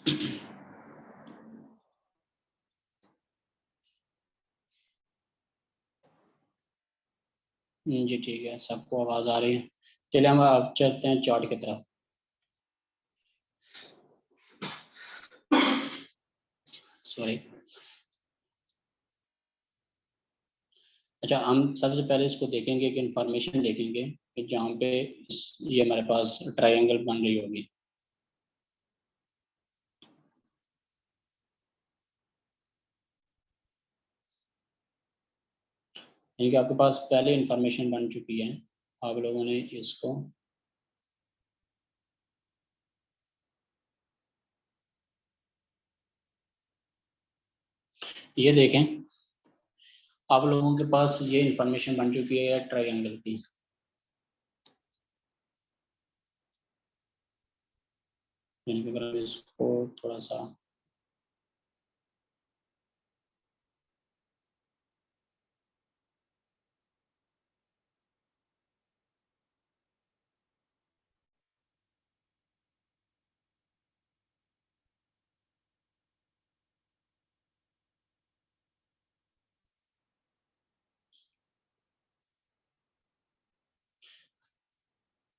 जी ठीक है, सबको आवाज आ रही है। चलिए हम अब चलते हैं चार्ट की तरफ। सॉरी। अच्छा, हम सबसे पहले इसको देखेंगे कि इंफॉर्मेशन देखेंगे कि जहाँ पे ये हमारे पास ट्रायंगल बन रही होगी। यानी कि आपके पास पहले इंफॉर्मेशन बन चुकी है, आप लोगों ने इसको ये देखें, आप लोगों के पास ये इंफॉर्मेशन बन चुकी है ट्रायंगल की। यानी कि अगर इसको थोड़ा सा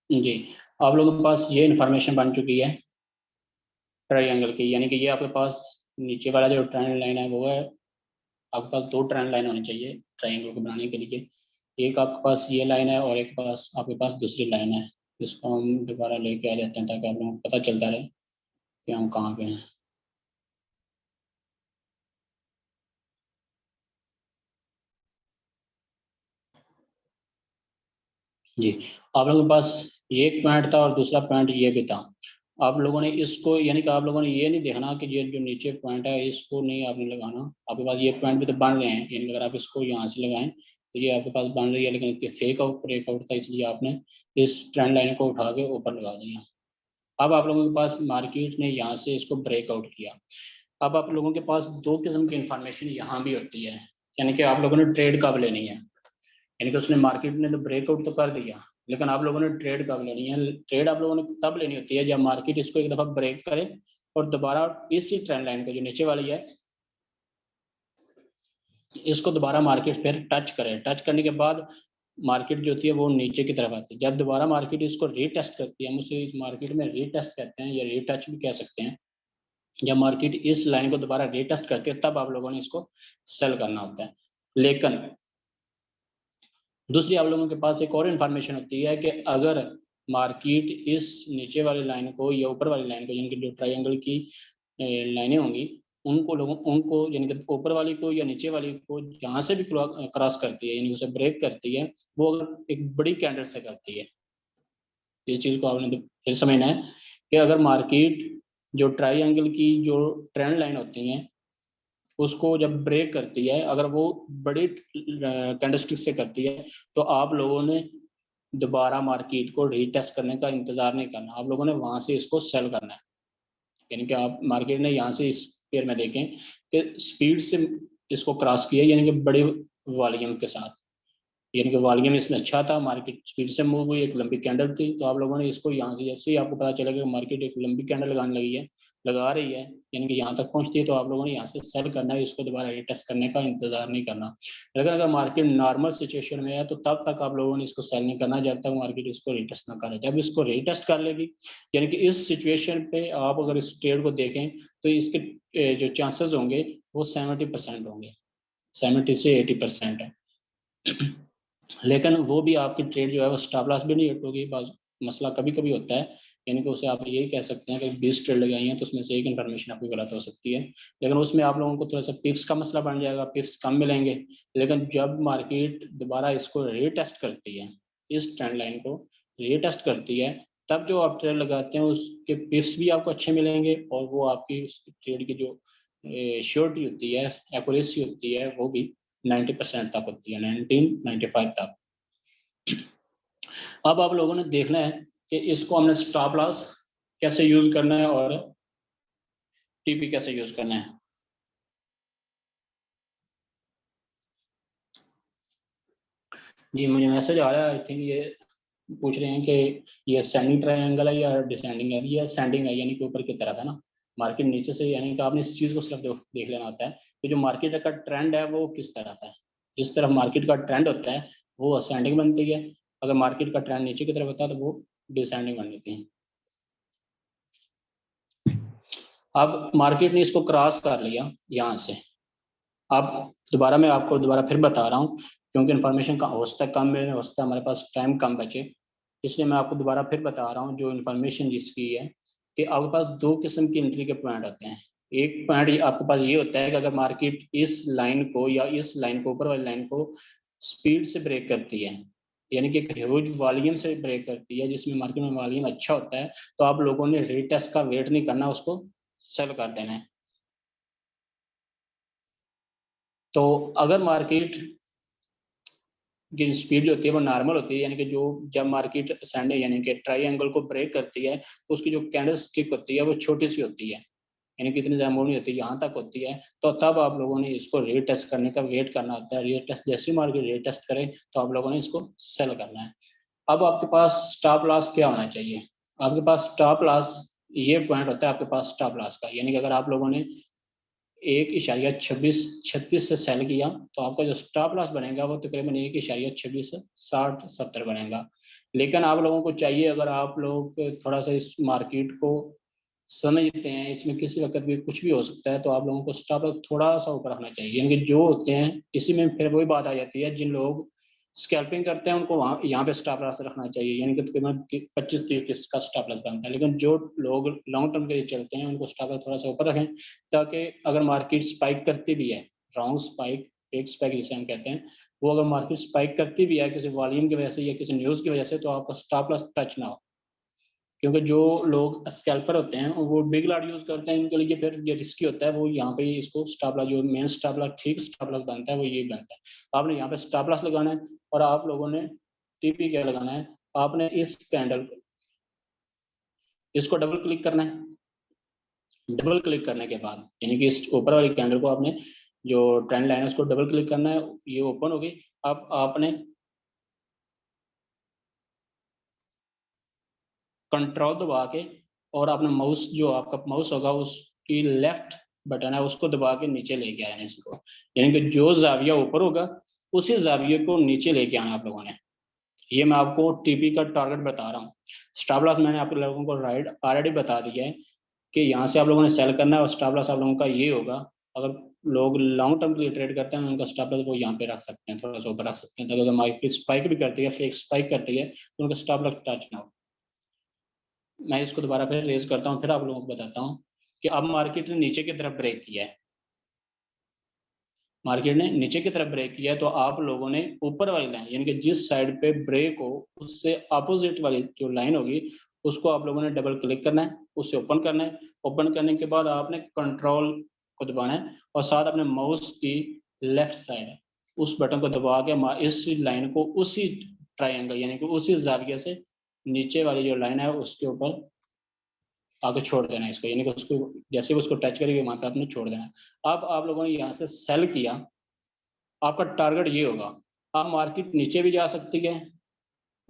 जी, आप लोगों के पास ये इंफॉर्मेशन बन चुकी है ट्रायंगल की। यानी कि ये आपके पास नीचे वाला जो ट्रायंगल लाइन है वो है, आपके पास दो ट्रायंगल लाइन होनी चाहिए ट्रायंगल को बनाने के लिए। एक आपके पास ये लाइन है और एक पास आपके पास दूसरी लाइन है। इसको हम दोबारा लेके आ जाते हैं ताकि आप लोगों को पता चलता रहे कि हम कहाँ पे हैं। जी, आप लोगों के पास ये एक पॉइंट था और दूसरा पॉइंट ये भी था। आप लोगों ने इसको, यानी कि आप लोगों ने ये नहीं देखना कि ये जो नीचे पॉइंट है इसको नहीं आपने लगाना। आपके पास ये पॉइंट भी तो बन रहे हैं, यानी कि अगर आप इसको यहाँ से लगाएं तो ये आपके पास बन रही है, लेकिन इसके फेक आउट ब्रेक आउट था, इसलिए आपने इस ट्रेंड लाइन को उठा के ऊपर लगा दिया। अब आप लोगों के पास मार्केट ने यहाँ से इसको ब्रेकआउट किया। अब आप लोगों के पास दो किस्म की इंफॉर्मेशन यहाँ भी होती है, यानी कि आप लोगों ने ट्रेड कब लेनी है। यानी कि उसने मार्केट ने तो ब्रेकआउट तो कर दिया, लेकिन आप लोगों ने ट्रेड कब लेनी है। ट्रेड आप लोगों ने तब लेनी होती है जब मार्केट इसको एक दफा ब्रेक करे और दोबारा इसी ट्रेंड लाइन को जो नीचे वाली है इसको दोबारा मार्केट फिर टच करे। टच करने के बाद मार्केट जो होती है वो नीचे की तरफ आती है। जब दोबारा मार्केट इसको रीटेस्ट करती है, हम उसे इस मार्केट में रीटेस्ट कहते हैं या रीटच भी कह सकते हैं। जब मार्केट इस लाइन को दोबारा रीटेस्ट करती है तब आप लोगों ने इसको सेल करना होता है। लेकिन दूसरी आप लोगों के पास एक और इन्फॉर्मेशन होती है कि अगर मार्केट इस नीचे वाली लाइन को या ऊपर वाली लाइन को, यानी कि जो ट्रायंगल की लाइनें होंगी उनको लोगों उनको यानी कि ऊपर वाली को या नीचे वाली को जहां से भी क्रॉस करती है, यानी उसे ब्रेक करती है, वो अगर एक बड़ी कैंडल से करती है। इस चीज को आपने फिर समझना है कि अगर मार्केट जो ट्रायंगल की जो ट्रेंड लाइन होती है उसको जब ब्रेक करती है, अगर वो बड़ी कैंडलस्टिक से करती है, तो आप लोगों ने दोबारा मार्केट को रीटेस्ट करने का इंतजार नहीं करना, आप लोगों ने वहां से इसको सेल करना है। यानी कि आप मार्केट ने यहाँ से इस पेयर में देखें कि स्पीड से इसको क्रॉस किया, यानी कि बड़ी वॉल्यूम के साथ। यानी कि वॉल्यूम इसमें अच्छा था, मार्केट स्पीड से मूव हुई, एक लंबी कैंडल थी, तो आप लोगों ने इसको यहाँ से जैसे ही आपको पता चलेगा कि मार्केट एक लंबी कैंडल लगाने लगी है, लगा रही है, यानी कि यहाँ तक पहुंचती है, तो आप लोगों ने यहाँ से सेल करना है, इसको दोबारा रिटेस्ट करने का इंतजार नहीं करना। लेकिन अगर मार्केट नॉर्मल सिचुएशन में है तो तब तक आप लोगों ने इसको सेल नहीं करना जब तक मार्केट इसको रिटेस्ट ना करे। जब इसको रिटेस्ट कर लेगी, यानी कि इस सिचुएशन पे आप अगर इस ट्रेड को देखें तो इसके जो चांसेस होंगे वो 70% होंगे, 70 से 80% है। लेकिन वो भी आपकी ट्रेड जो है वो स्टॉप लॉस भी नहीं हिट होगी। मसला कभी कभी होता है, यानी कि उसे आप यही कह सकते हैं कि 20 ट्रेड लगाई हैं तो उसमें से एक इन्फॉर्मेशन आपकी गलत हो सकती है, लेकिन उसमें आप लोगों को थोड़ा सा पिप्स का मसला बन जाएगा, पिप्स कम मिलेंगे। लेकिन जब मार्केट दोबारा इसको रीटेस्ट करती है, इस ट्रेंड लाइन को रीटेस्ट करती है, तब जो आप ट्रेड लगाते हैं उसके पिप्स भी आपको अच्छे मिलेंगे और वो आपकी उस ट्रेड की जो श्योरिटी होती है, एक्यूरेसी होती है, वो भी 90% तक होती है, 1995 तक। अब आप लोगों ने देखना है कि इसको हमने स्टॉप लॉस कैसे यूज करना है और टीपी कैसे यूज करना है। जी मुझे मैसेज आ रहा है, आई थिंक ये पूछ रहे हैं कि ये सेंडिंग ट्रायंगल है या डिसेंडिंग है। ये सेंडिंग है, यानी कि ऊपर की तरफ है ना। मार्केट नीचे से, यानी कि आपने इस चीज़ को सिर्फ देख लेना होता है कि जो मार्केट का ट्रेंड है वो किस तरह का है। जिस तरफ मार्केट का ट्रेंड होता है वो असेंडिंग बनती है, अगर मार्केट का ट्रेंड नीचे की तरफ होता है तो वो डिसेंडिंग बन जाती है। अब मार्केट ने इसको क्रॉस कर लिया यहाँ से। अब दोबारा मैं आपको दोबारा फिर बता रहा हूँ, क्योंकि इन्फॉर्मेशन का हो सकता है कम में, हो सकता है हमारे पास टाइम कम बचे, इसलिए मैं आपको दोबारा फिर बता रहा हूँ जो इन्फॉर्मेशन जिसकी है कि आपके पास दो किस्म की एंट्री के पॉइंट होते हैं। एक पॉइंट आपके पास ये होता है कि अगर मार्केट इस लाइन को या इस लाइन को, ऊपर वाली लाइन को स्पीड से ब्रेक करती है, यानी कि एक ह्यूज वॉल्यूम से ब्रेक करती है, जिसमें मार्केट में वॉल्यूम अच्छा होता है, तो आप लोगों ने रीटेस्ट का वेट नहीं करना, उसको सेल कर देना है। तो अगर मार्केट की स्पीड जो होती है वो नॉर्मल होती है, यानी कि जो जब मार्केट सैंडे यानी कि ट्रायंगल को ब्रेक करती है तो उसकी जो कैंडल स्टिक होती है वो छोटी सी होती है, यानी कि इतनी ज़्यादा नहीं होती, यहाँ तक होती है। तो तब आप लोगों ने इसको रीटेस्ट करने का वेट करना होता है। रीटेस्ट जैसे ही मार्केट रीटेस्ट करे तो आप लोगों ने इसको सेल करना है। अब आपके पास स्टॉप लॉस क्या होना चाहिए? आपके पास स्टॉप लॉस ये पॉइंट होता है आपके पास स्टॉप लॉस का, यानी कि अगर आप लोगों ने 1.26 से सेल किया तो आपका जो स्टॉप लॉस बनेगा वो तकरीबन 1.26 से 60-70 बनेगा। लेकिन आप लोगों को चाहिए, अगर आप लोग थोड़ा सा इस मार्केट को समझते हैं, इसमें किसी वक्त भी कुछ भी हो सकता है, तो आप लोगों को स्टॉप लॉस थोड़ा सा ऊपर रखना चाहिए। यानी कि जो होते हैं, इसी में फिर वही बात आ जाती है, जिन लोग स्कैल्पिंग करते हैं उनको वहाँ यहाँ पे स्टॉप लॉस रखना चाहिए, यानी कि तकरीबन 25-30 का स्टॉप लॉस बनता है। लेकिन जो लोग लॉन्ग टर्म के लिए चलते हैं उनको स्टॉप लॉस थोड़ा सा ऊपर रखें, ताकि अगर मार्केट स्पाइक करती भी है, रॉन्ग स्पाइक, फेक स्पाइक जिसे हम कहते हैं, वो अगर मार्केट स्पाइक करती भी है किसी वॉल्यूम की वजह से या किसी न्यूज़ की वजह से, तो आपका स्टॉप लॉस टच ना हो। क्योंकि जो लोग स्कैल्पर होते हैं वो बिग लॉट यूज करते हैं, इनके लिए फिर ये रिस्की होता है, वो यहाँ पे इसको स्टॉप लॉस, जो मेन स्टॉप लॉस, ठीक स्टॉप लॉस बनता है वो ये बनता है। आपने यहाँ पे स्टॉप लॉस लगाना है और आप लोगों ने टीपी क्या लगाना है, आपने इस कैंडल इसको डबल क्लिक करना है। डबल क्लिक करने के बाद, यानी कि इस ऊपर वाली कैंडल को आपने जो ट्रेंड लाइन है उसको डबल क्लिक करना है, ये ओपन होगी। अब आपने कंट्रोल दबा के और अपना माउस, जो आपका माउस होगा उसकी लेफ्ट बटन है उसको दबा के नीचे लेके आना है इसको, यानी कि जो जाविया ऊपर होगा उसी जाविये को नीचे लेके आना आप लोगों ने। ये मैं आपको टीपी का टारगेट बता रहा हूँ। स्टॉप लॉस मैंने आप लोगों को राइट ऑलरेडी बता दिया है कि यहाँ से आप लोगों ने सेल करना है, और स्टॉप लॉस आप लोगों का ये होगा। अगर लोग लॉन्ग टर्म के लिए ट्रेड करते हैं उनका स्टॉप लॉस वो यहाँ पे रख सकते हैं, थोड़ा सा ऊपर रख सकते हैं, ताकि अगर मार्केट स्पाइक भी करती है, फेक स्पाइक करती है, तो उनका स्टॉप लॉस टच ना हो। मैं इसको दोबारा फिर रेज करता हूँ, फिर आप लोगों को बताता हूँ कि अब मार्केट ने नीचे की तरफ ब्रेक किया है। मार्केट ने नीचे की तरफ ब्रेक किया है, तो आप लोगों ने ऊपर वाली लाइन, यानी कि जिस साइड पे ब्रेक हो उससे अपोजिट वाली जो लाइन होगी उसको आप लोगों ने डबल क्लिक करना है, उससे ओपन करना है। ओपन करने के बाद आपने कंट्रोल को दबाना है और साथ अपने माउस की लेफ्ट साइड उस बटन को दबा के इस लाइन को उसी ट्राइंगल, यानी कि उसी जाविये से नीचे वाली जो लाइन है उसके ऊपर आगे छोड़ देना है इसको, यानी कि उसको जैसे उसको टच करेंगे वहां पे आपने छोड़ देना है। अब आप लोगों ने यहाँ से सेल किया, आपका टारगेट ये होगा। अब मार्केट नीचे भी जा सकती है,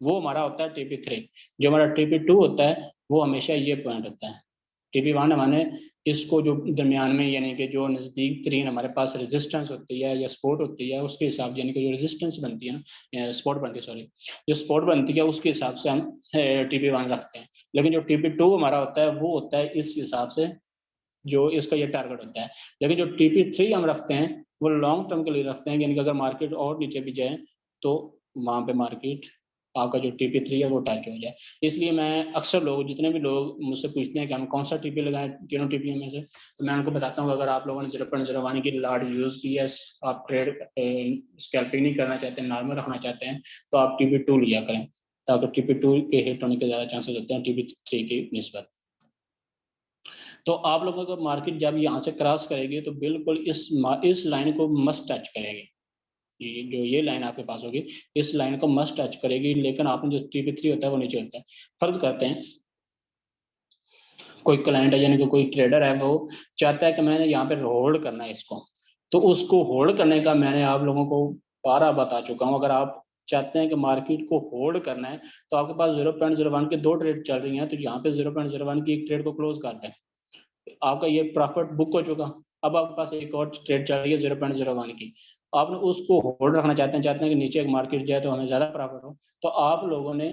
वो हमारा होता है TP3। जो हमारा TP2 होता है वो हमेशा ये पॉइंट होता है। TP1 हमारे इसको जो दरमियान में, यानी कि जो नज़दीक तरीन हमारे पास रेजिस्टेंस होती है या सपोर्ट होती है, उसके हिसाब, यानी कि जो रेजिस्टेंस बनती है ना, सपोर्ट बनती है, सॉरी, जो सपोर्ट बनती है उसके हिसाब से हम TP1 रखते हैं। लेकिन जो TP2 हमारा होता है वो होता है इस हिसाब से, जो इसका ये टारगेट होता है। लेकिन जो TP3 हम रखते हैं वो लॉन्ग टर्म के लिए रखते हैं, यानी कि अगर मार्केट और नीचे भी जाए तो वहाँ पे मार्केट आपका जो TP3 है वो टच हो जाए। इसलिए मैं अक्सर लोग, जितने भी लोग मुझसे पूछते हैं कि हम कौन सा टीपी लगाएं तीनों टीपी में से, तो मैं उनको बताता हूँ अगर आप लोगों ने 0.01 की लॉट यूज की है, आप ट्रेड स्कैल्पिंग नहीं करना चाहते, नॉर्मल रखना चाहते हैं, तो आप TP2 लिया करें, ताकि TP2 के हिट होने के ज़्यादा चांसेस होते हैं TP3 की निस्बत। तो आप लोगों को मार्केट जब यहाँ से क्रॉस करेगी तो बिल्कुल इस लाइन को मस्ट टच करेगी। ये लाइन आपके पास होगी इस लाइन को मस्ट टच करेगी, लेकिन आपने जो TP3 होता है वो नीचे होता है। फर्ज करते हैं कोई क्लाइंट है, यानी कि कोई ट्रेडर है, वो चाहता है कि मैंने यहाँ पे होल्ड करना है इसको, तो उसको होल्ड करने का मैंने आप लोगों को बारह बता चुका हूँ। अगर आप चाहते हैं कि मार्केट को होल्ड करना है तो आपके पास 0.01 के 2 ट्रेड चल रही हैं, तो यहाँ पे 0.01 की एक ट्रेड को क्लोज कर दें। आपका ये प्रॉफिट बुक हो चुका। अब आपके पास एक और ट्रेड चल रही है 0.01 की, आपने उसको होल्ड रखना चाहते हैं कि नीचे मार्केट जाए तो हमें ज़्यादा प्रॉफिट हो। तो आप लोगों ने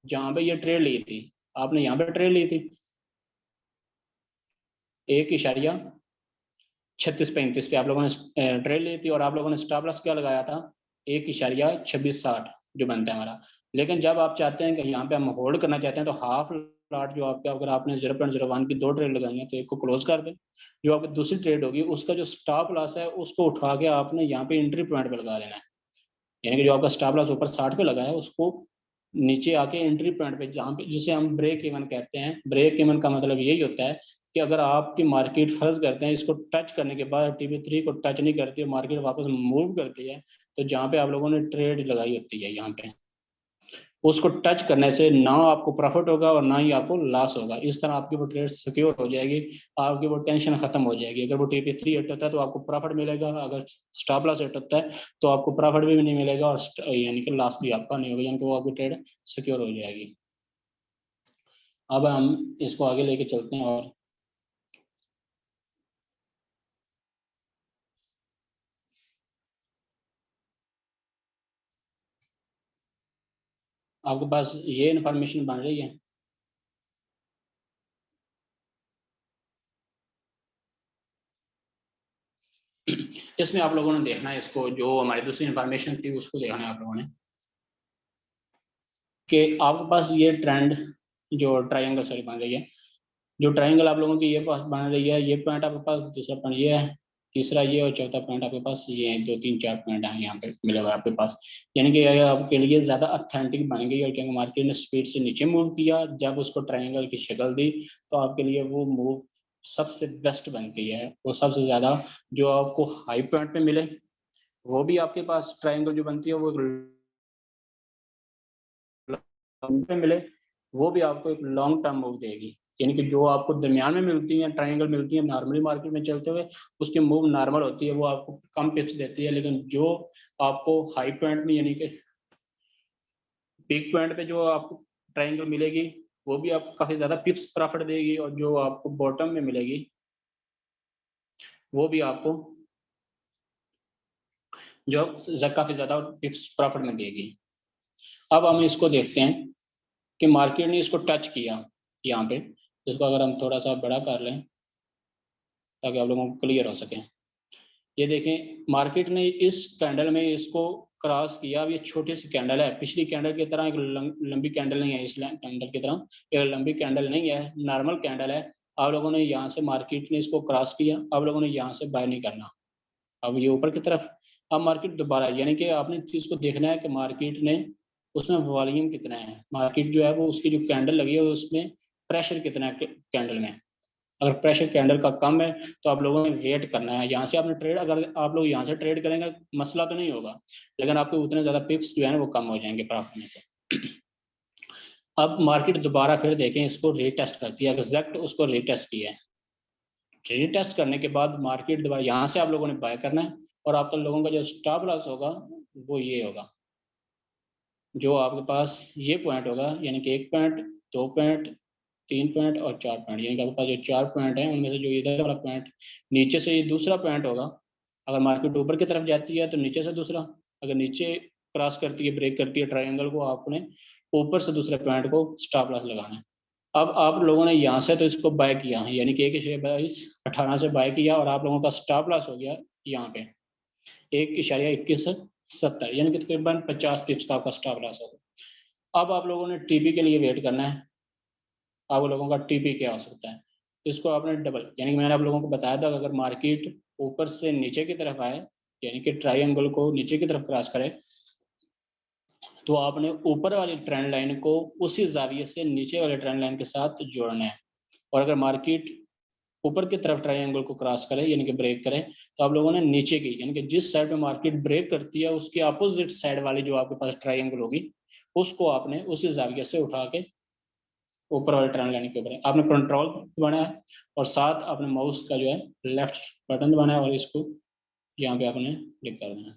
जहाँ पे ये ट्रेड ली थी, आपने यहाँ पे ट्रेड ली थी 1.3635 पे आप लोगों ने ट्रेड ली थी, और आप लोगों ने स्टॉप लॉस क्या लगाया था 1.2660 जो बनता है हमारा। लेकिन जब आप चाहते हैं कि यहाँ पे हम होल्ड करना चाहते हैं, तो हाफ लॉट जो आपका, अगर आपने 0.01 की 2 ट्रेड लगाई है तो एक को क्लोज कर दें। जो आपकी दूसरी ट्रेड होगी उसका जो स्टॉप लॉस है उसको उठा के आपने यहाँ पे एंट्री पॉइंट पे लगा देना है। यानी कि जो आपका स्टॉप लॉस ऊपर 60 पे लगा है उसको नीचे आके एंट्री पॉइंट पे, जहाँ पे जिसे हम ब्रेक इवन कहते हैं। ब्रेक इवन का मतलब यही होता है कि अगर आपकी मार्केट फर्ज करते हैं इसको टच करने के बाद TP3 को टच नहीं करती है, मार्केट वापस मूव करती है, तो जहाँ पे आप लोगों ने ट्रेड लगाई होती है यहाँ पे, उसको टच करने से ना आपको प्रॉफिट होगा और ना ही आपको लॉस होगा। इस तरह आपकी वो ट्रेड सिक्योर हो जाएगी, आपकी वो टेंशन खत्म हो जाएगी। अगर वो TP3 हिट होता है तो आपको प्रॉफिट मिलेगा, अगर स्टॉप लॉस हिट होता है तो आपको प्रॉफिट भी नहीं मिलेगा, और यानी कि लॉस भी आपका नहीं होगा, यानी कि वो आपकी ट्रेड सिक्योर हो जाएगी। अब हम इसको आगे लेके चलते हैं। और आपके पास ये इंफॉर्मेशन बन रही है। इसमें आप लोगों ने देखना है, इसको जो हमारी दूसरी इंफॉर्मेशन थी उसको देखना है आप लोगों ने, कि आपके पास ये ट्रेंड जो ट्रायंगल सॉरी बन रही है, जो ट्रायंगल आप लोगों की ये पास बन रही है, ये पॉइंट आपके पास, दूसरा पॉइंट ये है, तीसरा ये, और चौथा पॉइंट आपके पास ये है। 2 3 4 पॉइंट हैं यहाँ पे मिले हुए आपके पास। यानी कि अगर आपके लिए ज़्यादा अथेंटिक बन गई, और क्योंकि मार्केट ने स्पीड से नीचे मूव किया, जब उसको ट्रायंगल की शक्ल दी, तो आपके लिए वो मूव सबसे बेस्ट बनती है। वो सबसे ज़्यादा जो आपको हाई पॉइंट पे मिले, वो भी आपके पास ट्रायंगल जो बनती है वो पे मिले, वो भी आपको एक लॉन्ग टर्म मूव देगी। यानी कि जो आपको दरमियान में मिलती हैं, ट्रायंगल मिलती है नॉर्मली मार्केट में चलते हुए, उसकी मूव नॉर्मल होती है, वो आपको कम पिप्स देती है। लेकिन जो आपको हाई पॉइंट में, यानी कि पीक पॉइंट पे जो आपको ट्रायंगल मिलेगी, वो भी आपको काफी ज्यादा पिप्स प्रॉफिट देगी, और जो आपको बॉटम में मिलेगी वो भी आपको जो काफी ज्यादा पिप्स प्रॉफिट में देगी। अब हम इसको देखते हैं कि मार्केट ने इसको टच किया यहाँ पे। इसको अगर हम थोड़ा सा बड़ा कर लें ताकि आप लोगों को क्लियर हो सके। ये देखें, मार्केट ने इस कैंडल में इसको क्रॉस किया। अब ये छोटी सी कैंडल है, पिछली कैंडल की तरह एक लंबी कैंडल नहीं है, इस कैंडल की तरह एक लंबी कैंडल नहीं है, नॉर्मल कैंडल है। आप लोगों ने यहाँ से, मार्केट ने इसको क्रॉस किया, आप लोगों ने यहाँ से बाय नहीं करना। अब ये ऊपर की तरफ, अब मार्केट दोबारा, यानी कि आपने चीज को देखना है कि मार्केट ने, उसमें वॉल्यूम कितना है, मार्केट जो है वो उसकी जो कैंडल लगी है उसमें प्रेशर कितना है कैंडल में। अगर प्रेशर कैंडल का कम है तो आप लोगों ने वेट करना है। यहाँ से आपने ट्रेड, अगर आप लोग यहाँ से ट्रेड करेंगे मसला तो नहीं होगा, लेकिन आपके उतने ज्यादा पिप्स जो है ना वो कम हो जाएंगे प्रॉफिट में से। अब मार्केट दोबारा फिर देखें, इसको रीटेस्ट करती है, एग्जैक्ट उसको रीटेस्ट किया है। रीटेस्ट करने के बाद मार्केट दोबारा, यहाँ से आप लोगों ने बाय करना है, और आप लोगों का जो स्टॉप लॉस होगा वो ये होगा, जो आपके पास ये पॉइंट होगा, यानी कि 1 पॉइंट, 2 पॉइंट, 3 पॉइंट और 4 पॉइंट। यानी कि आपके पास जो 4 पॉइंट हैं उनमें से जो इधर वाला पॉइंट, नीचे से ये दूसरा पॉइंट होगा। अगर मार्केट ऊपर की तरफ जाती है तो नीचे से दूसरा, अगर नीचे क्रॉस करती है, ब्रेक करती है ट्रायंगल को, आपने ऊपर से दूसरे पॉइंट को स्टॉप लॉस लगाना है। अब आप लोगों ने यहाँ से तो इसको बाय किया है, यानी कि 1.2218 से बाय किया, और आप लोगों का स्टॉप लॉस हो गया यहाँ पे 1.2170, यानी कि तकरीबन 50 पिप्स का आपका स्टॉप लॉस होगा। अब आप लोगों ने TP के लिए वेट करना है। आप लोगों का TP क्या हो सकता है, इसको आपने डबल, यानी कि मैंने आप लोगों को बताया था कि अगर मार्केट ऊपर से नीचे की तरफ आए, यानी कि ट्रायंगल को नीचे की तरफ क्रॉस करे, तो आपने ऊपर वाली ट्रेंड लाइन को उसी जाविये से नीचे वाले ट्रेंड लाइन के साथ जोड़ना है। और अगर मार्केट ऊपर की तरफ ट्रायंगल को क्रॉस करे, यानी कि ब्रेक करे, तो आप लोगों ने नीचे की, यानी कि जिस साइड पे मार्केट ब्रेक करती है उसके अपोजिट साइड वाली जो आपके पास ट्रायंगल होगी, उसको आपने उसी जाविये से उठा के ऊपर वाले ट्रेंड लाइन के ऊपर आपने कंट्रोल दबाना है, और साथ आपने माउस का जो है लेफ्ट बटन दबाना है, और इसको यहाँ पे आपने क्लिक कर देना है।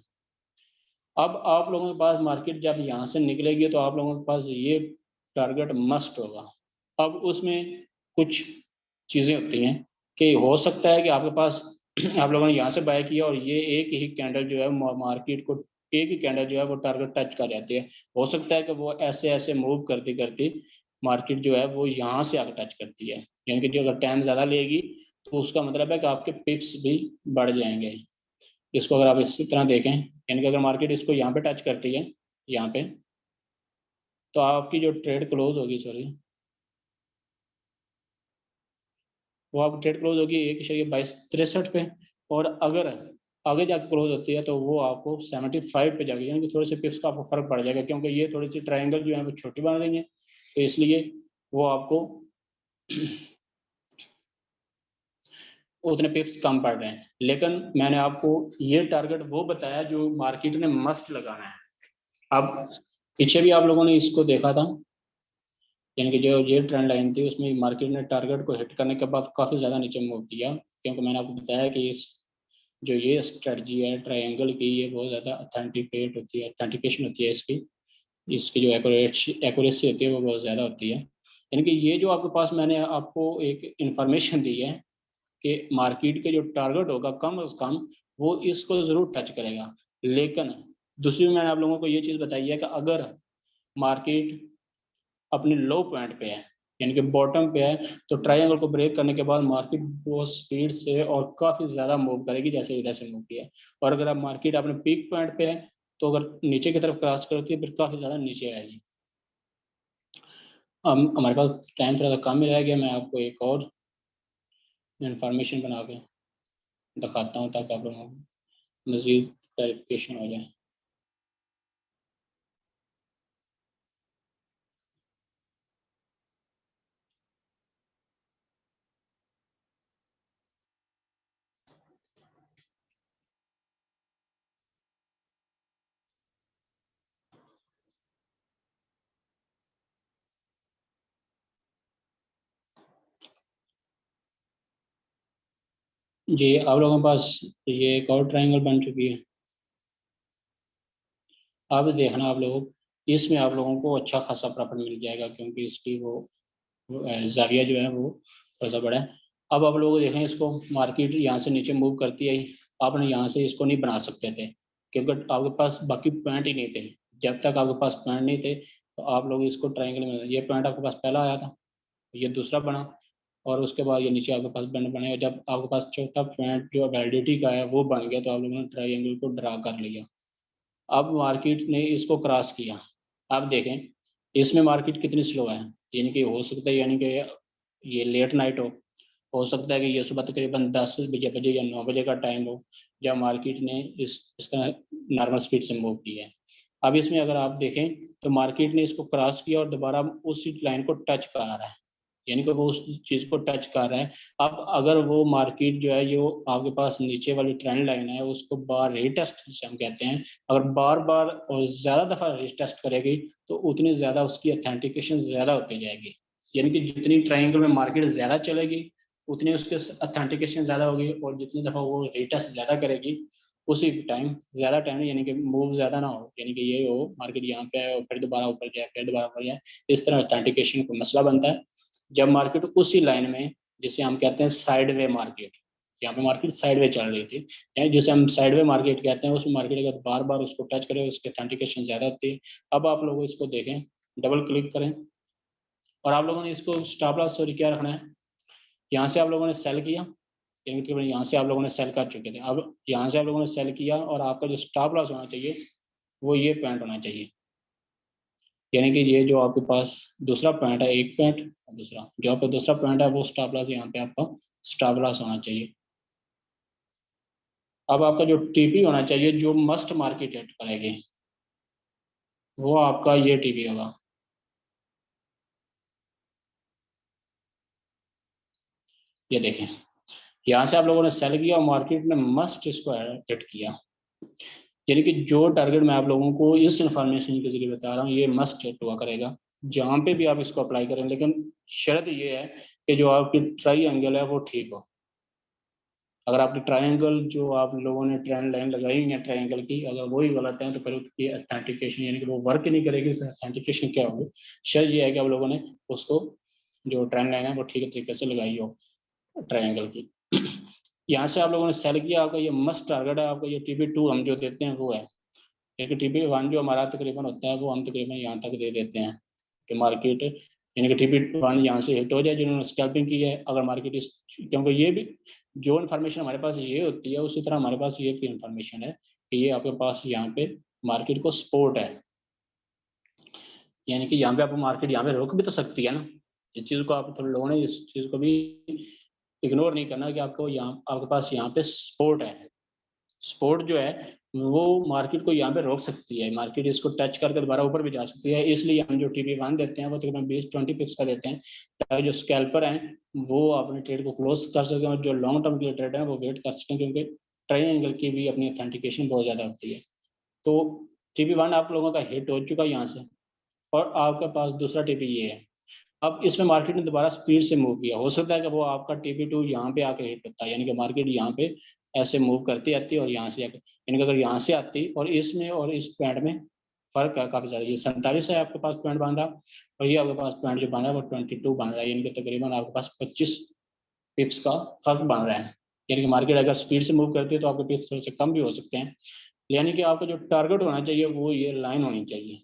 अब आप लोगों के पास मार्केट जब यहाँ से निकलेगी तो आप लोगों के पास ये टारगेट मस्ट होगा। अब उसमें कुछ चीज़ें होती हैं कि हो सकता है कि आपके पास आप लोगों ने यहाँ से बाय किया और ये एक ही कैंडल जो है मार्केट को एक ही कैंडल जो है वो टारगेट टच कर जाती है। हो सकता है कि वो ऐसे-ऐसे मूव करते-करते मार्केट जो है वो यहाँ से आके टच करती है। यानी कि जो अगर टाइम ज़्यादा लेगी तो उसका मतलब है कि आपके पिप्स भी बढ़ जाएँगे। इसको अगर आप इसी तरह देखें, यानी कि अगर मार्केट इसको यहाँ पे टच करती है, यहाँ पे, तो आपकी जो ट्रेड क्लोज़ होगी, सॉरी, वो आपकी ट्रेड क्लोज़ होगी 1.2263 पे, और अगर आगे जाके क्लोज़ होती है तो वो आपको 75 पे जाएगी, यानी कि थोड़े से पिप्स का आपको फ़र्क पड़ जाएगा, क्योंकि ये थोड़ी-सी ट्रायंगल जो है वो छोटी बन रही है, तो इसलिए वो आपको उतने पिप्स कम पड़ रहे हैं। लेकिन मैंने आपको ये टारगेट वो बताया जो मार्केट ने मस्ट लगाना है। अब पीछे भी आप लोगों ने इसको देखा था, यानी कि जो ये ट्रेंड लाइन थी उसमें मार्केट ने टारगेट को हिट करने के बाद काफ़ी ज़्यादा नीचे मूव किया, क्योंकि मैंने आपको बताया कि इस जो ये स्ट्रेटजी है ट्रायंगल की, ये बहुत ज़्यादा ऑथेंटिकेट होती है, ऑथेंटिकेशन होती है इसकी, इसकी जो एक्यूरेसी होती है वो बहुत ज़्यादा होती है। यानी कि ये जो आपके पास मैंने आपको एक इन्फॉर्मेशन दी है कि मार्केट के जो टारगेट होगा कम से कम वो इसको ज़रूर टच करेगा। लेकिन दूसरी मैंने आप लोगों को ये चीज़ बताई है कि अगर मार्केट अपने लो पॉइंट पे है, यानी कि बॉटम पे है, तो ट्रायंगल को ब्रेक करने के बाद मार्केट बहुत स्पीड से और काफ़ी ज़्यादा मूव करेगी, जैसे इधर से मूव किया है। और अगर आप मार्केट अपने पीक पॉइंट पे है, तो अगर नीचे की तरफ क्रॉस करती है, फिर काफ़ी ज़्यादा नीचे आएगी। हमारे पास टाइम थोड़ा-सा कम ही रह गया, मैं आपको एक और इन्फॉर्मेशन बना के दिखाता हूँ ताकि आप लोगों को मज़ीद क्लैरिफ़िकेशन हो जाए। जी, आप लोगों के पास ये एक और ट्रायंगल बन चुकी है। अब देखना आप लोग, इसमें आप लोगों को अच्छा खासा प्रॉफ़िट मिल जाएगा, क्योंकि इसकी वो ज़ाविया जो है वो थोड़ा-सा बड़ा है। अब आप लोग देखें इसको, मार्केट यहाँ से नीचे मूव करती है, आपने यहाँ से इसको नहीं बना सकते थे, क्योंकि आपके पास बाकी पॉइंट ही नहीं थे। जब तक आपके पास पॉइंट नहीं थे, तो आप लोग इसको ट्रायंगल में, ये पॉइंट आपके पास पहला आया था, ये दूसरा बना, और उसके बाद ये नीचे आपके पास पॉइंट बने। जब आपके पास चौथा पॉइंट जो वैलिडिटी का है वो बन गया, तो आप लोगों ने ट्रायंगल को ड्रा कर लिया। अब मार्केट ने इसको क्रॉस किया। अब देखें, इसमें मार्केट कितनी स्लो है, यानी कि हो सकता है, यानी कि ये लेट नाइट हो सकता है कि ये सुबह तकरीबन 10 बजे या 9 बजे का टाइम हो, जब मार्केट ने इस तरह नॉर्मल स्पीड से मूव किया है। अब इसमें अगर आप देखें, तो मार्केट ने इसको क्रॉस किया और दोबारा उसी लाइन को टच करा रहा है, यानी कि वो उस चीज़ को टच कर रहा है। अब अगर वो मार्केट जो है, जो आपके पास नीचे वाली ट्रेंड लाइन है, उसको बार रीटेस्ट जिसे हम कहते हैं, अगर बार-बार और ज़्यादा दफ़ा रीटेस्ट करेगी, तो उतनी ज़्यादा उसकी ऑथेंटिकेशन ज़्यादा होती जाएगी। यानी कि जितनी ट्रायंगल में मार्केट ज़्यादा चलेगी, उतनी उसके ऑथेंटिकेशन ज़्यादा होगी, और जितनी दफ़ा वो रीटेस्ट ज़्यादा करेगी, उसी टाइम ज़्यादा टाइम, यानी कि मूव ज़्यादा ना हो, यानी कि ये हो मार्केट यहाँ पे है और फिर दोबारा ऊपर जाए, फिर दोबारा ऊपर जाए, इस तरह ऑथेंटिकेशन का मसला बनता है। जब मार्केट उसी लाइन में, जिसे हम कहते हैं साइडवे मार्केट, यहाँ पे मार्केट साइडवे चल रही थी, जिसे हम साइडवे मार्केट कहते हैं, उस मार्केट अगर बार बार उसको टच करें, उसकी ऑथेंटिकेशन ज़्यादा होती है। अब आप लोग इसको देखें, डबल क्लिक करें, और आप लोगों ने इसको स्टॉप लॉस सॉरी क्या रखना है, यहाँ से आप लोगों ने सेल किया, यानी कि यहाँ से आप लोगों ने सेल कर चुके थे, अब यहाँ से आप लोगों ने सेल किया, और आपका जो स्टॉप लॉस होना चाहिए वो ये पॉइंट होना चाहिए, यानी कि ये जो आपके पास दूसरा पॉइंट है, एक पॉइंट, और दूसरा जो आपका दूसरा पॉइंट है वो स्टॉप लॉस यहाँ पे आपका स्टॉप लॉस होना चाहिए। अब आपका जो टीपी होना चाहिए, जो मस्ट मार्केट हिट करेगी, वो आपका ये टीपी होगा। ये देखें, यहाँ से आप लोगों ने सेल किया और मार्केट ने मस्ट इसको हिट किया, यानी कि जो टारगेट मैं आप लोगों को इस इंफॉर्मेशन के जरिए बता रहा हूँ, ये मस्ट हिट हुआ करेगा, जहाँ पे भी आप इसको अप्लाई करें। लेकिन शर्त ये है कि जो आपकी ट्राई एंगल है वो ठीक हो। अगर आपकी ट्रायंगल जो आप लोगों ने ट्रेंड लाइन लगाई हुई है ट्रायंगल की, अगर वही गलत है, तो फिर उसकी ऑथेंटिकेशन, यानी कि वो वर्क नहीं करेगी, तो ऑथेंटिकेशन क्या होगी। शर्त ये है कि आप लोगों ने उसको जो ट्रेंड लाइन है वो ठीक तरीके से लगाई हो। ट्रायंगल की। यहाँ से आप लोगों ने सेल किया, आपका ये मस्ट टारगेट है, आपका ये TP2 हम जो देते हैं वो है, क्योंकि TP1 जो हमारा तकरीबन होता है वो हम तकरीबन यहाँ तक दे देते हैं कि मार्केट यानी कि TP1 यहाँ से हिट हो जाए जिन्होंने स्कैल्पिंग की है। अगर मार्केट इस, क्योंकि ये भी जो इन्फॉर्मेशन हमारे पास ये होती है उसी तरह हमारे पास ये भी इन्फॉर्मेशन है कि ये आपके पास यहाँ पे मार्केट को सपोर्ट है, यानी कि यहाँ पे आप मार्केट यहाँ पे रुक भी तो सकती है ना। इस चीज़ को आप थोड़े लोगों ने इस चीज़ को भी इग्नोर नहीं करना कि आपको यहाँ आपके पास यहाँ पे सपोर्ट है। सपोर्ट जो है वो मार्केट को यहाँ पे रोक सकती है, मार्केट इसको टच करके दोबारा ऊपर भी जा सकती है। इसलिए हम जो TP1 देते हैं वो तकरीबन 20-20 पिप्स का देते हैं, ताकि जो स्कैल्पर हैं वो अपने ट्रेड को क्लोज कर सकें और जो लॉन्ग टर्म के लिए ट्रेड है वो वेट कर सकें, क्योंकि ट्रायंगल की भी अपनी ऑथेंटिकेशन बहुत ज़्यादा होती है। तो TP1 आप लोगों का हिट हो चुका है यहाँ से, और आपके पास दूसरा TP ये है। अब इसमें मार्केट ने दोबारा स्पीड से मूव किया, हो सकता है कि वो आपका TP2 यहाँ पे आके हिट होता है, यानी कि मार्केट यहाँ पे ऐसे मूव करती आती है और यहाँ से आके, यानी कि अगर यहाँ से आती और इसमें और इस पॉइंट में फ़र्क है काफ़ी ज़्यादा। ये 47 है आपके पास पॉइंट बन रहा, और ये आपके पास पॉइंट जो बन रहा है वो 22 बन रहा है, यानी कि तकरीबन आपके पास 25 पिप्स का फ़र्क बन रहा है। यानी कि मार्केट अगर स्पीड से मूव करती है तो आपके पिप्स थोड़े से कम भी हो सकते हैं, यानी कि आपका जो टारगेट होना चाहिए वो ये लाइन होनी चाहिए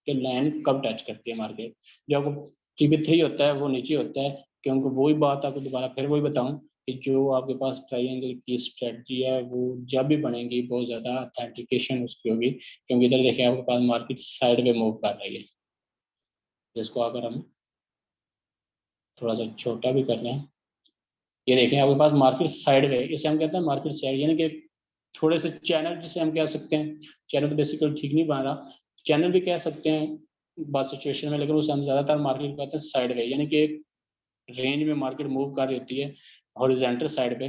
कि लाइन कब टच करती है मार्केट। जो आपको TP3 होता है वो नीचे होता है, क्योंकि वही बात आपको दोबारा फिर वही बताऊँ कि जो आपके पास ट्रायंगल की स्ट्रेटजी है वो जब भी बनेगी बहुत ज़्यादा ऑथेंटिकेशन उसकी होगी, क्योंकि इधर देखिए आपके पास मार्केट साइड में मूव कर रही है। जिसको अगर हम थोड़ा सा छोटा भी कर लें, ये देखें आपके पास मार्केट साइड में, इसे हम कहते हैं मार्केट साइड, यानी कि थोड़े से चैनल जिसे हम कह सकते हैं, चैनल तो बेसिकली ठीक नहीं बन रहा, चैनल भी कह सकते हैं बात सिचुएशन में, लेकिन उसे हम ज़्यादातर मार्केट कहते हैं साइड वे, यानी कि एक रेंज में मार्केट मूव कर रही होती है हॉरिजॉन्टल साइड पे,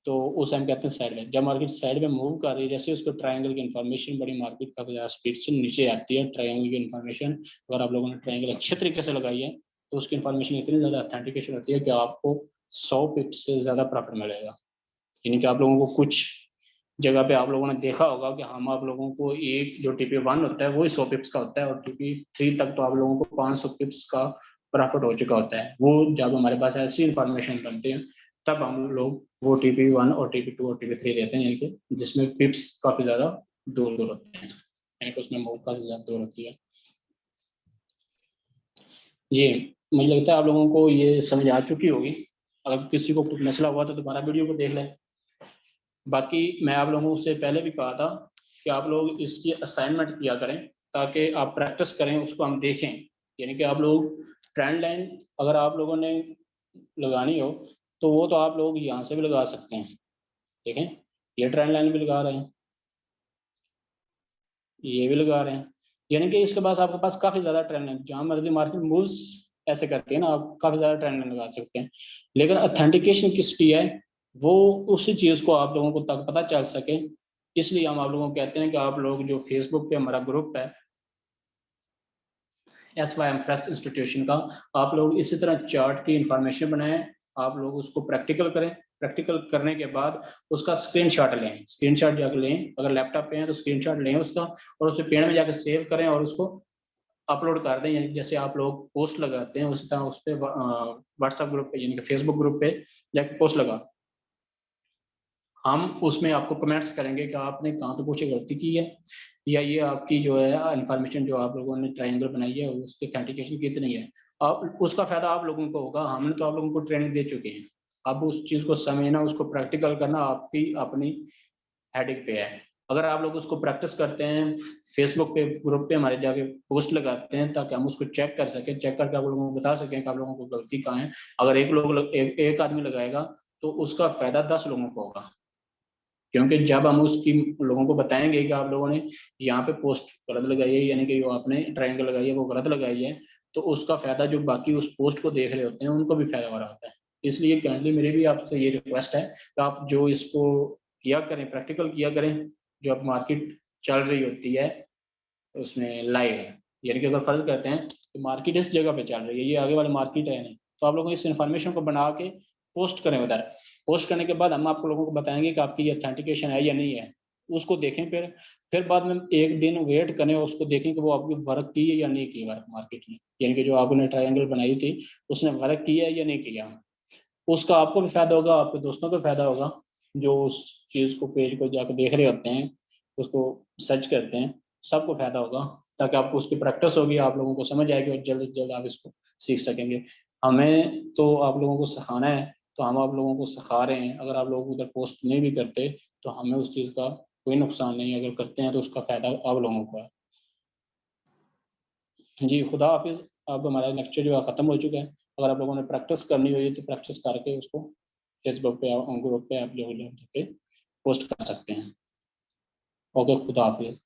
तो उसे हम कहते हैं साइड वे। जब मार्केट साइड में मूव कर रही है, जैसे उसको ट्रायंगल की इन्फॉर्मेशन बड़ी मार्केट काफ़ी ज़्यादा स्पीड से नीचे आती है, ट्रायंगल की इन्फॉर्मेशन अगर आप लोगों ने ट्रायंगल अच्छे तरीके से लगाई है तो उसकी इन्फॉर्मेशन इतनी ज़्यादा ऑथेंटिकेशन होती है कि आपको 100 पिप्स से ज़्यादा प्रॉफिट मिलेगा। यानी कि आप लोगों को कुछ जगह पे आप लोगों ने देखा होगा कि हम आप लोगों को एक जो TP1 होता है वो ही 100 पिप्स का होता है, और TP3 तक तो आप लोगों को 500 पिप्स का प्रॉफिट हो चुका होता है। वो जब हमारे पास ऐसी इन्फॉर्मेशन बनती है तब हम लोग वो TP1 और TP2 और TP3 देते हैं, यानी कि जिसमें पिप्स काफ़ी ज़्यादा दूर-दूर होते हैं, यानी कि उसमें मूव काफ़ी ज़्यादा दूर होती है। जी, मुझे लगता है आप लोगों को ये समझ आ चुकी होगी। अगर किसी को कुछ मसला हुआ तो दोबारा वीडियो को देख लें। बाकी मैं आप लोगों से पहले भी कहा था कि आप लोग इसकी असाइनमेंट किया करें ताकि आप प्रैक्टिस करें, उसको हम देखें। यानी कि आप लोग ट्रेंड लाइन अगर आप लोगों ने लगानी हो तो वो तो आप लोग यहाँ से भी लगा सकते हैं। देखें, ये ट्रेंड लाइन भी लगा रहे हैं, ये भी लगा रहे हैं, यानी कि इसके पास आपके पास काफ़ी ज़्यादा ट्रेंड लाइन, जहाँ मर्जी मार्केट मूव्स ऐसे करते हैं ना, आप काफ़ी ज़्यादा ट्रेंड लाइन लगा सकते हैं। लेकिन ऑथेंटिकेशन किसकी है, वो उसी चीज़ को आप लोगों को तक पता चल सके, इसलिए हम आप लोगों को कहते हैं कि आप लोग जो फेसबुक पे हमारा ग्रुप है SYM फ्रेश इंस्टीट्यूशन का, आप लोग इसी तरह चार्ट की इंफॉर्मेशन बनाएं, आप लोग उसको प्रैक्टिकल करें, प्रैक्टिकल करने के बाद उसका स्क्रीनशॉट लें, स्क्रीनशॉट जाकर लें, अगर लैपटॉप पे हैं तो स्क्रीनशॉट लें उसका, और उसे पेड़ में जाकर सेव करें और उसको अपलोड कर दें। यानी जैसे आप लोग पोस्ट लगाते हैं उसी तरह उस पे व्हाट्सएप ग्रुप पे यानी कि फेसबुक ग्रुप पे जाके पोस्ट लगा, हम उसमें आपको कमेंट्स करेंगे कि आपने कहाँ पे कुछ गलती की है, या ये आपकी जो है इन्फॉर्मेशन जो आप लोगों ने ट्रायंगल बनाई है उसकी ऑथेंटिकेशन कितनी है। अब उसका फ़ायदा आप लोगों को होगा, हमने तो आप लोगों को ट्रेनिंग दे चुके हैं। अब उस चीज़ को समझना, उसको प्रैक्टिकल करना आपकी अपनी हेडेक पे है। अगर आप लोग उसको प्रैक्टिस करते हैं, फेसबुक पे ग्रुप पे हमारे जाके पोस्ट लगाते हैं ताकि हम उसको चेक कर सकें, चेक करके आप लोगों को बता सकें कि आप लोगों को गलती कहाँ है। अगर एक आदमी लगाएगा तो उसका फ़ायदा 10 लोगों को होगा। क्योंकि जब हम उसकी लोगों को बताएँगे कि आप लोगों ने यहाँ पे पोस्ट गलत लगाई है, यानी कि जो आपने ट्रायंगल लगाई है वो गलत लगाई है, तो उसका फ़ायदा जो बाकी उस पोस्ट को देख रहे होते हैं उनको भी फ़ायदा हो रहा होता है। इसलिए काइंडली मेरी भी आपसे ये रिक्वेस्ट है कि आप जो इसको किया करें, प्रैक्टिकल किया करें, जो अब मार्केट चल रही होती है उसमें लाइव है। यानी कि अगर फ़र्ज़ करते हैं कि मार्केट इस जगह पे चल रही है, ये आगे वाली मार्केट है नहीं, तो आप लोग इस इन्फॉर्मेशन को बना के पोस्ट करें उधर। पोस्ट करने के बाद हम आप लोगों को बताएँगे कि आपकी ये ऑथेंटिकेशन है या नहीं है। उसको देखें फिर बाद में 1 दिन वेट करें और उसको देखें कि वो आपकी वर्क की है या नहीं की वर्क मार्केट ने। यानी कि जो आपने ट्रायंगल बनाई थी, उसने वर्क किया है या नहीं किया। उसका आपको भी फ़ायदा होगा, आपके दोस्तों को फ़ायदा होगा, जो उस चीज़ को, पेज को जाकर देख रहे होते हैं, उसको सर्च करते हैं, सबको फ़ायदा होगा, ताकि आपको उसकी प्रैक्टिस होगी, आप लोगों को समझ आएगी और जल्द से जल्द आप इसको सीख सकेंगे। हमें तो आप लोगों को सिखाना है, तो हम आप लोगों को सिखा रहे हैं। अगर आप लोग उधर पोस्ट नहीं भी करते, तो हमें उस चीज़ का कोई नुकसान नहीं है, अगर करते हैं तो उसका फ़ायदा आप लोगों को है। जी, खुदा हाफ़िज़। अब हमारा लेक्चर जो है ख़त्म हो चुका है। अगर आप लोगों ने प्रैक्टिस करनी हुई तो प्रैक्टिस करके उसको फेसबुक पे या ग्रुप पे आप लोग पे पोस्ट कर सकते हैं। ओके, खुदा हाफ़िज़।